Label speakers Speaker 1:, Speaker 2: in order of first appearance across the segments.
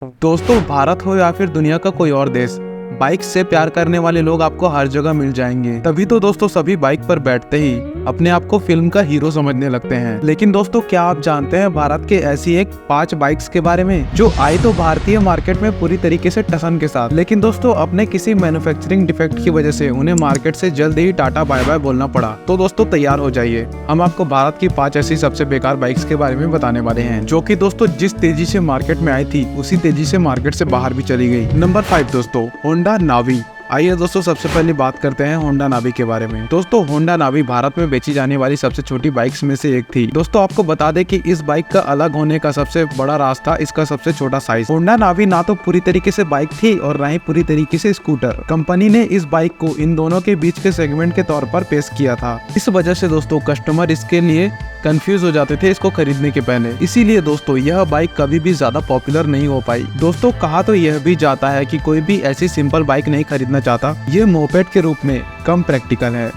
Speaker 1: दोस्तों, भारत हो या फिर दुनिया का कोई और देश, बाइक से प्यार करने वाले लोग आपको हर जगह मिल जाएंगे। तभी तो दोस्तों सभी बाइक पर बैठते ही अपने आप को फिल्म का हीरो समझने लगते हैं। लेकिन दोस्तों, क्या आप जानते हैं भारत के ऐसी एक 5 बाइक्स के बारे में जो आई तो भारतीय मार्केट में पूरी तरीके से टसन के साथ, लेकिन दोस्तों अपने किसी मैन्युफैक्चरिंग डिफेक्ट की वजह से उन्हें मार्केट से जल्द ही टाटा बाय बाय बोलना पड़ा। तो दोस्तों तैयार हो जाइए, हम आपको भारत की 5 ऐसी सबसे बेकार बाइक्स के बारे में बताने वाले हैं, जो कि दोस्तों जिस तेजी से मार्केट में आई थी उसी तेजी से मार्केट से बाहर भी चली गई। नंबर 5 दोस्तों, होंडा नावी। आइए दोस्तों सबसे पहले बात करते हैं होंडा नावी के बारे में। दोस्तों होंडा नावी भारत में बेची जाने वाली सबसे छोटी बाइक्स में से एक थी। दोस्तों आपको बता दें कि इस बाइक का अलग होने का सबसे बड़ा राज था इसका सबसे छोटा साइज। होंडा नावी ना तो पूरी तरीके से बाइक थी और ना ही पूरी तरीके से स्कूटर। कंपनी ने इस बाइक को इन दोनों के बीच के सेगमेंट के तौर पर पेश किया था। इस वजह से दोस्तों कस्टमर इसके लिए कंफ्यूज हो जाते थे इसको खरीदने के पहले। इसीलिए दोस्तों यह बाइक कभी भी ज्यादा पॉपुलर नहीं हो पाई। दोस्तों कहा तो यह भी जाता है कि कोई भी ऐसी सिंपल बाइक नहीं खरीदना चाहता, ये मोपेड के रूप में कम प्रैक्टिकल है।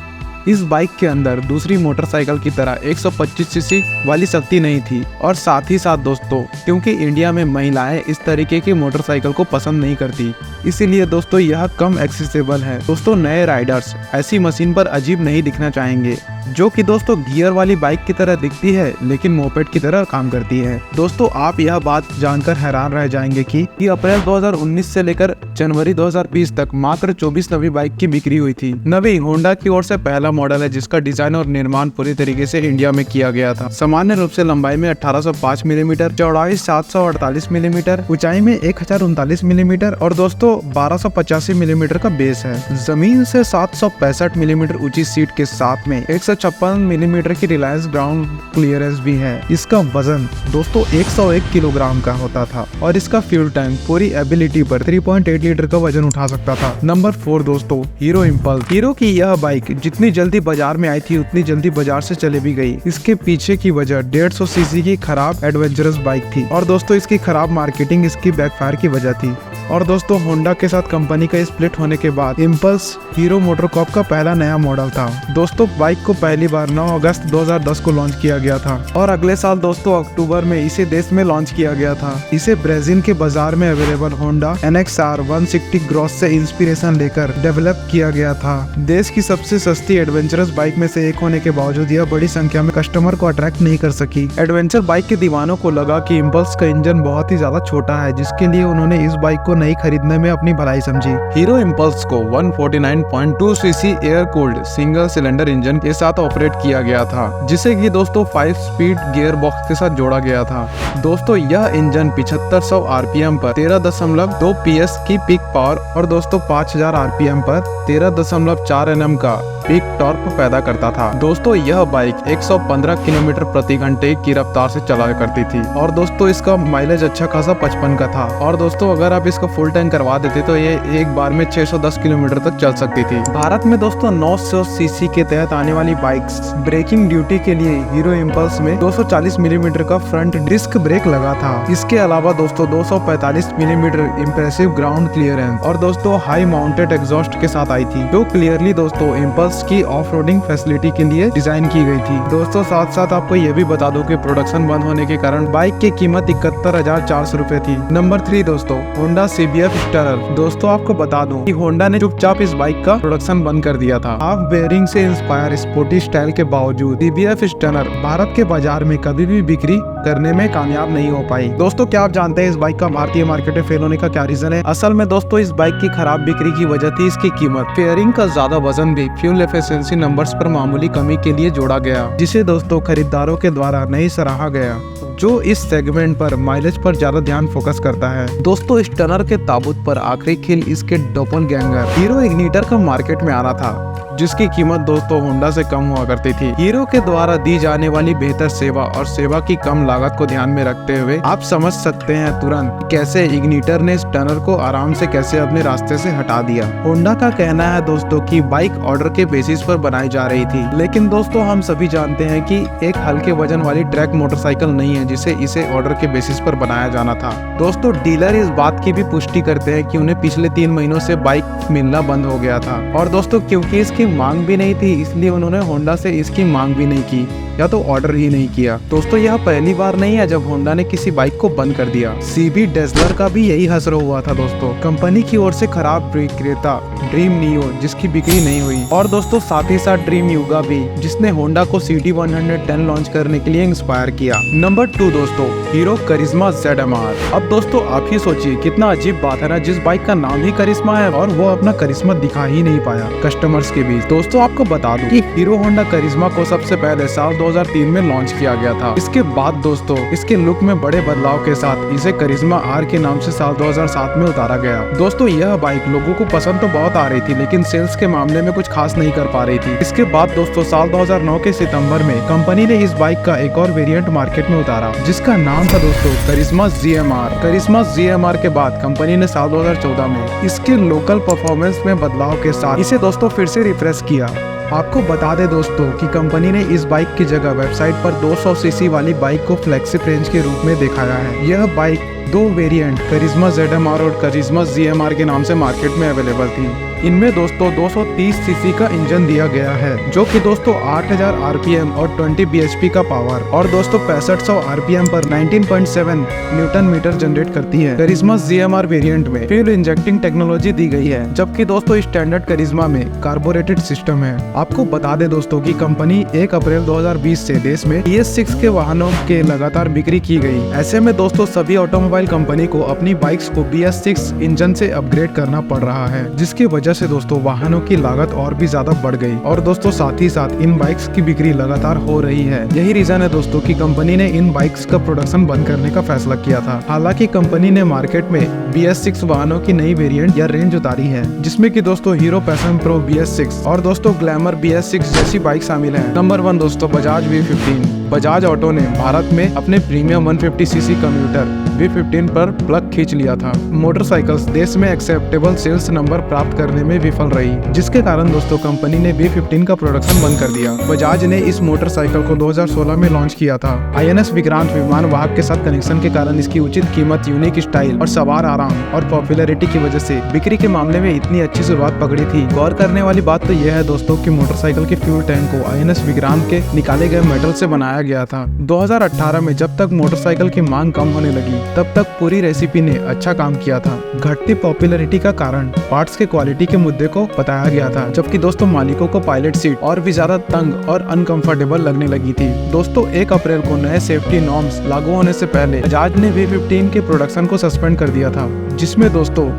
Speaker 1: इस बाइक के अंदर दूसरी मोटरसाइकिल की तरह 125 सीसी वाली शक्ति नहीं थी, और साथ ही साथ दोस्तों क्योंकि इंडिया में महिलाएं इस तरीके की मोटरसाइकिल को पसंद नहीं करती, इसीलिए दोस्तों यह कम एक्सेसिबल है। दोस्तों नए राइडर्स ऐसी मशीन पर अजीब नहीं दिखना चाहेंगे, जो कि दोस्तों गियर वाली बाइक की तरह दिखती है लेकिन मोपेड की तरह काम करती है। दोस्तों आप यह बात जानकर हैरान रह जाएंगे कि अप्रैल 2019 से लेकर जनवरी 2020 तक मात्र 24 नवी बाइक की बिक्री हुई थी। नवी होंडा की ओर से पहला मॉडल है जिसका डिजाइन और निर्माण पूरी तरीके से इंडिया में किया गया था। सामान्य रूप से लंबाई में 1805 मिलीमीटर, चौड़ाई 748 मिलीमीटर, ऊंचाई में 1039 मिलीमीटर और दोस्तों 1285 मिलीमीटर का बेस है। जमीन से 765 मिलीमीटर ऊंची सीट के साथ में 156 मिलीमीटर की रिलायंस ग्राउंड क्लियरेंस भी है। इसका वजन दोस्तों 101 किलोग्राम का होता था और इसका फ्यूल टैंक पूरी एबिलिटी पर 3.8 लीटर का वजन उठा सकता था। नंबर 4 दोस्तों, हीरो इम्पल्स। हीरो की यह बाइक जितनी जल्दी बाजार में आई थी उतनी जल्दी बाजार से चले भी गई। इसके पीछे की वजह 150 सीसी की खराब एडवेंचरस बाइक थी और दोस्तों इसकी खराब मार्केटिंग इसकी बैकफायर की वजह थी। और दोस्तों होंडा के साथ कंपनी का स्प्लिट होने के बाद इम्पल्स हीरो मोटरकॉर्प का पहला नया मॉडल था। दोस्तों बाइक को पहली बार 9 अगस्त 2010 को लॉन्च किया गया था और अगले साल दोस्तों अक्टूबर में इसे देश में लॉन्च किया गया था। इसे ब्राजील के बाजार में अवेलेबल होंडा NXR 160 ग्रॉस से इंस्पिरेशन लेकर डेवलप किया गया था। देश की सबसे सस्ती एडवेंचरस बाइक में से एक होने के बावजूद यह बड़ी संख्या में कस्टमर को अट्रैक्ट नहीं कर सकी। एडवेंचर बाइक के दीवानों को लगा कि इम्पल्स का इंजन बहुत ही ज्यादा छोटा है, जिसके लिए उन्होंने इस बाइक को नहीं खरीदने में अपनी भलाई समझी। हीरो इम्पल्स को 149.2 CC air cooled single cylinder engine के साथ ऑपरेट किया गया था, जिसे कि दोस्तों 5 स्पीड गियर बॉक्स के साथ जोड़ा गया था। दोस्तों यह इंजन 7500 आरपीएम पर 13.2 PS की पीक पावर और दोस्तों 5000 आरपीएम पर 13.4 Nm का पीक टॉर्क पैदा करता था। दोस्तों यह बाइक 115 किलोमीटर प्रति घंटे की रफ्तार से चला करती थी और दोस्तों इसका माइलेज अच्छा खासा 55 का था। और दोस्तों अगर आप इसका फुल टैंक करवा देते तो ये एक बार में 610 किलोमीटर तक चल सकती थी। भारत में दोस्तों 900 सीसी के तहत आने वाली बाइक्स ब्रेकिंग ड्यूटी के लिए हीरो इम्पल्स में 240 मिलीमीटर का फ्रंट डिस्क ब्रेक लगा था। इसके अलावा दोस्तों 245 मिलीमीटर इम्प्रेसिव ग्राउंड क्लियरेंस और दोस्तों हाई माउंटेड एग्जॉस्ट के साथ आई थी, जो क्लियरली दोस्तों इम्पल्स की ऑफ रोडिंग फैसिलिटी के लिए डिजाइन की गई थी। दोस्तों साथ साथ आपको यह भी बता दूं कि प्रोडक्शन बंद होने के कारण बाइक की कीमत 71,400 रुपए थी। नंबर 3 दोस्तों, होंडा CBF स्टनर। दोस्तों आपको बता दूं कि होंडा ने चुपचाप इस बाइक का प्रोडक्शन बंद कर दिया था। हाफ बेयरिंग से इंस्पायर स्पोर्टी स्टाइल के बावजूद CBF स्टनर भारत के बाजार में कभी भी बिक्री करने में कामयाब नहीं हो पाई। दोस्तों क्या आप जानते हैं इस बाइक का भारतीय मार्केट में फेल होने का क्या रीजन है? असल में दोस्तों इस बाइक की खराब बिक्री की वजह थी इसकी कीमत। फेयरिंग का ज्यादा वजन भी फ्यूल एफिशिएंसी नंबर्स पर मामूली कमी के लिए जोड़ा गया, जिसे दोस्तों खरीदारों के द्वारा नहीं सराहा गया, जो इस सेगमेंट पर माइलेज पर ज्यादा ध्यान फोकस करता है। दोस्तों स्टनर के ताबूत पर आखिरी खिल इसके डोपलगैंगर हीरो इग्निटर का मार्केट में आना था, जिसकी कीमत दोस्तों होंडा से कम हुआ करती थी। हीरो के द्वारा दी जाने वाली बेहतर सेवा और सेवा की कम लागत को ध्यान में रखते हुए आप समझ सकते हैं तुरंत कैसे इग्निटर ने स्टनर को आराम से कैसे अपने रास्ते से हटा दिया। होंडा का कहना है दोस्तों कि बाइक ऑर्डर के बेसिस पर बनाई जा रही थी, लेकिन दोस्तों हम सभी जानते हैं कि एक हल्के वजन वाली ट्रैक मोटरसाइकिल नहीं है जिसे इसे ऑर्डर के बेसिस पर बनाया जाना था। दोस्तों डीलर इस बात की भी पुष्टि करते हैं कि उन्हें पिछले 3 महीनों से बाइक मिलना बंद हो गया था और दोस्तों क्योंकि इसकी मांग भी नहीं थी इसलिए उन्होंने होंडा से इसकी मांग भी नहीं की। या तो ऑर्डर ही नहीं किया। दोस्तों यह पहली बार नहीं है जब होंडा ने किसी बाइक को बंद कर दिया। CB डेज़लर का भी यही हसर हुआ था दोस्तों। कंपनी की ओर से खराब विक्रेता ड्रीम नियो जिसकी बिक्री नहीं हुई, और दोस्तों साथ ही साथ ड्रीम युगा भी जिसने होंडा को CD110 लॉन्च करने के लिए इंस्पायर किया। नंबर 2 दोस्तों, हीरो करिश्मा ZMR। अब दोस्तों आप ही सोचिए कितना अजीब बात है ना, जिस बाइक का नाम ही करिश्मा है और वो अपना करिश्मा दिखा ही नहीं पाया कस्टमर्स के बीच। दोस्तों आपको बता दूं कि हीरो होंडा करिश्मा को सबसे पहले साल 2003 में लॉन्च किया गया था। इसके बाद दोस्तों इसके लुक में बड़े बदलाव के साथ इसे करिश्मा R के नाम से साल 2007 में उतारा गया। दोस्तों यह बाइक लोगों को पसंद तो बहुत आ रही थी, लेकिन सेल्स के मामले में कुछ खास नहीं कर पा रही थी। इसके बाद दोस्तों साल 2009 के सितंबर में कंपनी ने इस बाइक का एक और वेरिएंट मार्केट में उतारा जिसका नाम था दोस्तों करिश्मा ZMR। करिश्मा ZMR के बाद कंपनी ने साल 2014 में इसके लोकल परफॉर्मेंस में बदलाव के साथ इसे दोस्तों फिर से रिफ्रेश किया। आपको बता दें दोस्तों कि कंपनी ने इस बाइक की जगह वेबसाइट पर 200 सीसी वाली बाइक को फ्लैगशिप रेंज के रूप में दिखाया है। यह बाइक 2 वेरिएंट करिश्मा ZMR और करिश्मा ZMR के नाम से मार्केट में अवेलेबल थी। इनमें दोस्तों 230 सीसी का इंजन दिया गया है जो कि दोस्तों 8000 RPM और 20 bhp का पावर और दोस्तों 6500 RPM पर 19.7 न्यूटन मीटर जनरेट करती है। करिश्मा ZMR वेरिएंट में फ्यूल इंजेक्टिंग टेक्नोलॉजी दी गई है, जबकि दोस्तों स्टैंडर्ड करिश्मा में कार्बोरेटेड सिस्टम है। आपको बता दें दोस्तों कि कंपनी 1 अप्रैल 2020 से देश में BS6 के वाहनों के लगातार बिक्री की गई। ऐसे में दोस्तों सभी ऑटोमोबाइल कंपनी को अपनी बाइक्स को BS6 इंजन से अपग्रेड करना पड़ रहा है, जिसकी वजह से दोस्तों वाहनों की लागत और भी ज्यादा बढ़ गई और दोस्तों साथ ही साथ इन बाइक्स की बिक्री लगातार हो रही है। यही रीजन है दोस्तों कि कंपनी ने इन बाइक्स का प्रोडक्शन बंद करने का फैसला किया था। हालांकि कंपनी ने मार्केट में BS6 वाहनों की नई वेरिएंट या रेंज उतारी है, जिसमें कि दोस्तों हीरो पैशन प्रो BS6 और दोस्तों ग्लैमर BS6 जैसी बाइक शामिल है। नंबर 1 दोस्तों बजाज V15। बजाज ऑटो ने भारत में अपने प्रीमियम 150cc कम्यूटर V15 पर प्लग खींच लिया था। मोटरसाइकिल्स देश में एक्सेप्टेबल सेल्स नंबर प्राप्त करने में विफल रही, जिसके कारण दोस्तों कंपनी ने V15 का प्रोडक्शन बंद कर दिया। बजाज ने इस मोटरसाइकिल को 2016 में लॉन्च किया था। INS विक्रांत विमान वाहक के साथ कनेक्शन के कारण इसकी उचित कीमत, यूनिक स्टाइल और सवार आराम और पॉपुलैरिटी की वजह से बिक्री के मामले में इतनी अच्छी शुरुआत पकड़ी थी। गौर करने वाली बात तो यह है दोस्तों कि मोटरसाइकिल के फ्यूल टैंक को INS विक्रांत के निकाले गए मेटल से बनाया गया था। 2018 में जब तक मोटरसाइकिल की मांग कम होने लगी तब तक पूरी रेसिपी ने अच्छा काम किया था। घटती पॉपुलैरिटी का कारण पार्ट्स के क्वालिटी के मुद्दे को बताया गया था, जबकि दोस्तों मालिकों को पायलट सीट और भी ज्यादा तंग और अनकंफर्टेबल लगने लगी थी। दोस्तों 1 अप्रैल को नए सेफ्टी नॉर्म्स लागू होने से पहले बजाज ने V15 के प्रोडक्शन को सस्पेंड कर दिया था, जिसमें दोस्तों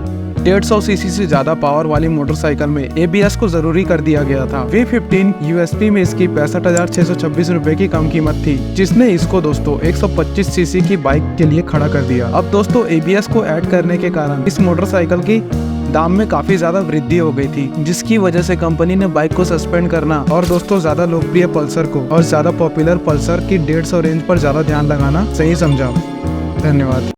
Speaker 1: 150 सीसी से ज्यादा पावर वाली मोटरसाइकिल में ABS को जरूरी कर दिया गया था। V15 USP में इसकी 65,626 रुपए की कम कीमत थी, जिसने इसको दोस्तों 125 सीसी की बाइक के लिए खड़ा कर दिया। अब दोस्तों ABS को ऐड करने के कारण इस मोटरसाइकिल की दाम में काफी ज्यादा वृद्धि हो गई थी, जिसकी वजह से कंपनी ने बाइक को सस्पेंड करना और दोस्तों ज्यादा लोकप्रिय पल्सर को और ज्यादा पॉपुलर पल्सर की 150 रेंज पर ज्यादा ध्यान लगाना सही समझा। धन्यवाद।